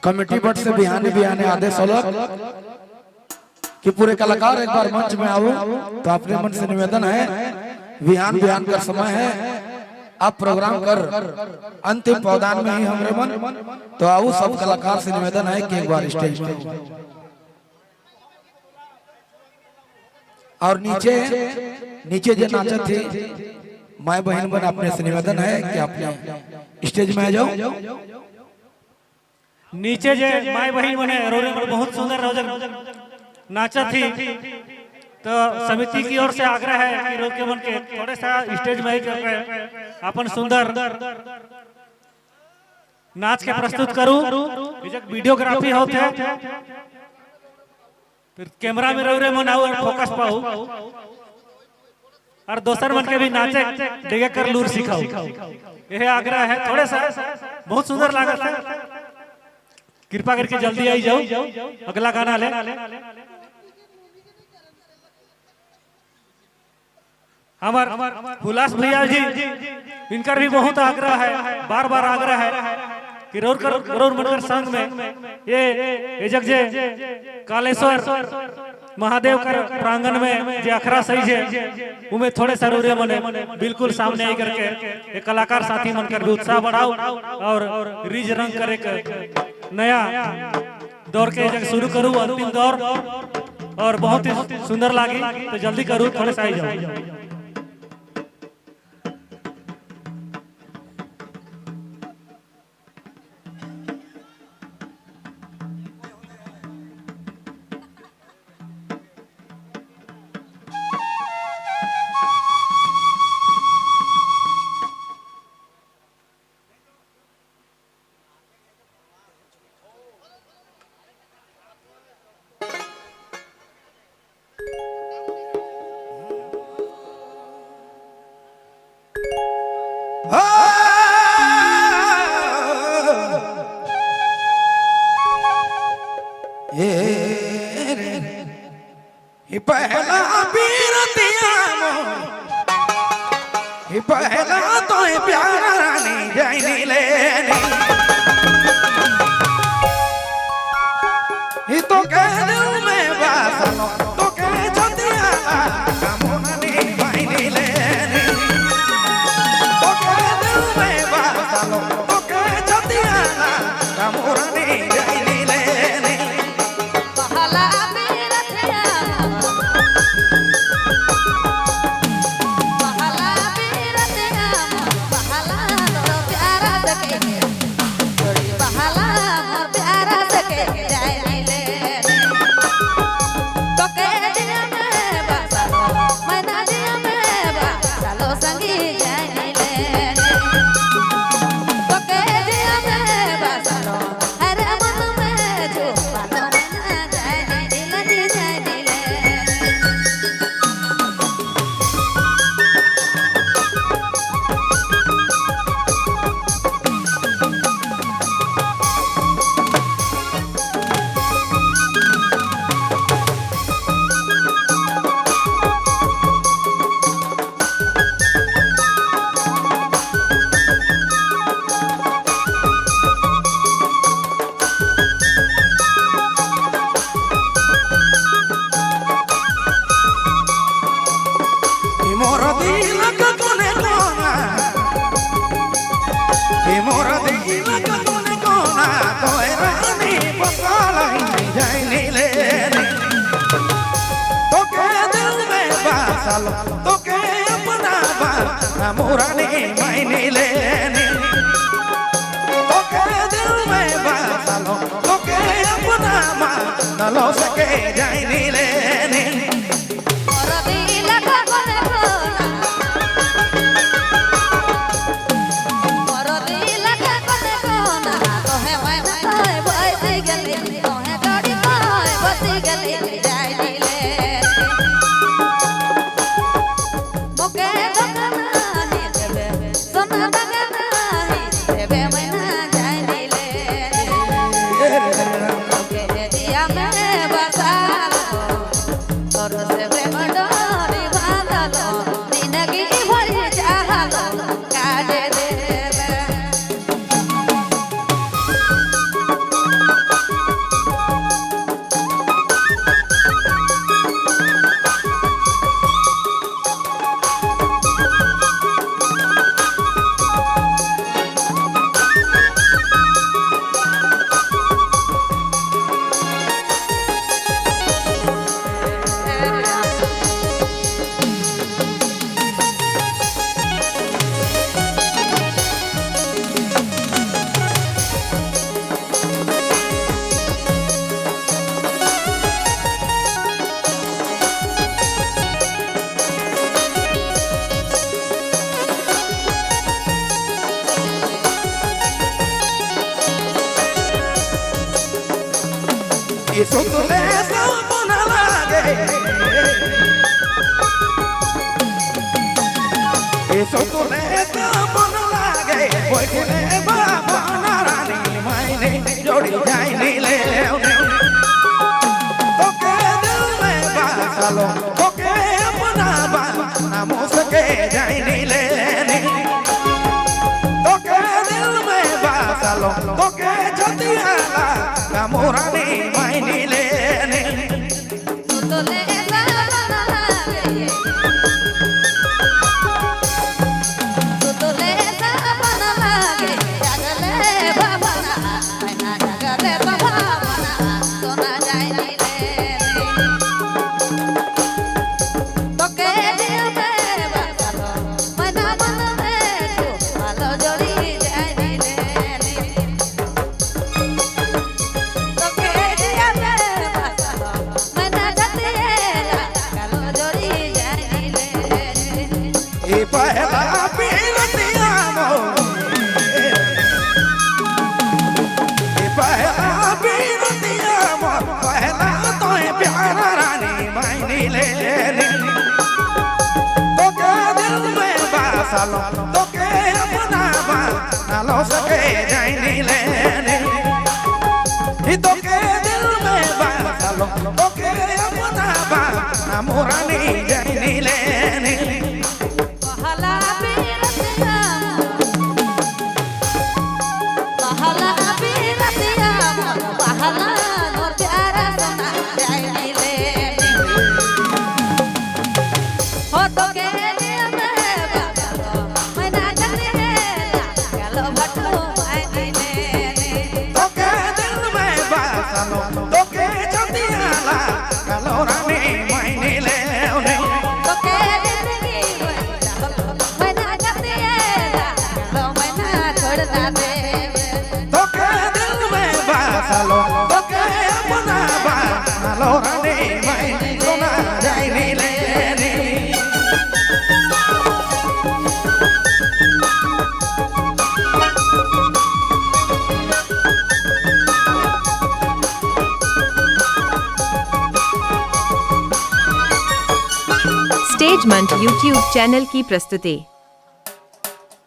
Committee but से बिहाने बिहाने आदेश अलग कि पूरे कलाकार एक बार मंच में आओ। तो अपने मन से निवेदन है, बिहान बिहान का समय है, आप प्रोग्राम कर अंतिम पौधान में ही हमरे मन। तो आओ सब कलाकार से निवेदन है कि एक बार स्टेज पे। और नीचे नीचे जो नाचत थी माय बहन बन, अपने से निवेदन है कि अपने स्टेज में आ जाओ। नीचे जे माय बहन बने रोरे बहुत सुंदर रोजक नाचत थी। तो समिति की ओर से आग्रह है कि रोके मन के थोड़े सा स्टेज में ही करके अपन सुंदर नाच के प्रस्तुत करूं। वीडियोग्राफी होते है, फिर कैमरा में रोरे मन आओ और फोकस पाऊ और दोसर मन के भी नाचे देखे कर लूर सिखाओ। यह आग्रह है, थोड़े सा बहुत सुंदर लागत है। कृपा करके जल्दी आई जाओ, अगला गाना ले। हमार हुलास भैया जी, इनकर भी बहुत आग्रह है, बार बार आग्रह है कि रोर मनकर संघ में ये जग जे कालेश्वर महादेव कर प्रांगण में जे अखरा सही है उमे थोड़े सरूरे मने बिल्कुल सामने आई करके एक कलाकार साथी मन कर भी उत्साह बढ़ाओ और रिज रंग करे नया दौर के जग शुरू करूं, अंतिम दौर। और बहुत ही सुंदर लागी, तो जल्दी करूं, थोड़े सा आई जाओ। पहला पहला तो प्यारा रानी जानी लेनी तो कह दूं मैं बात तो कह जतिया कामोनी मायनी लेनी तो कह दूं मैं बात तो कह जतिया कामोनी जानी लेनी। पहला मेरा तो के अपना मोरानी मायने लेनी तो के दिल में बासालो तो के अपना लो सके जानी लेनी। eso tú le sapna lage eso tú le sapna lage hoy que le baba narani maine jodi jai ni le toke dil mein basalo toke apna bana muske jai ni le toke dil mein basalo toke jatiala kamurani maine le toke apna bana lo sake jai ni le y toke dil mein basalo toke apna bana murani jai ni le pahala piratiya pahala nur pyara sana jai ni le ho toke toke jatiala kalorani maine le toke zindagi maina jatiela lo maina chhodta de toke dil mein basalo toke apna bana lorani maine sona jai ni le stage मंच YouTube channel की प्रस्तुति।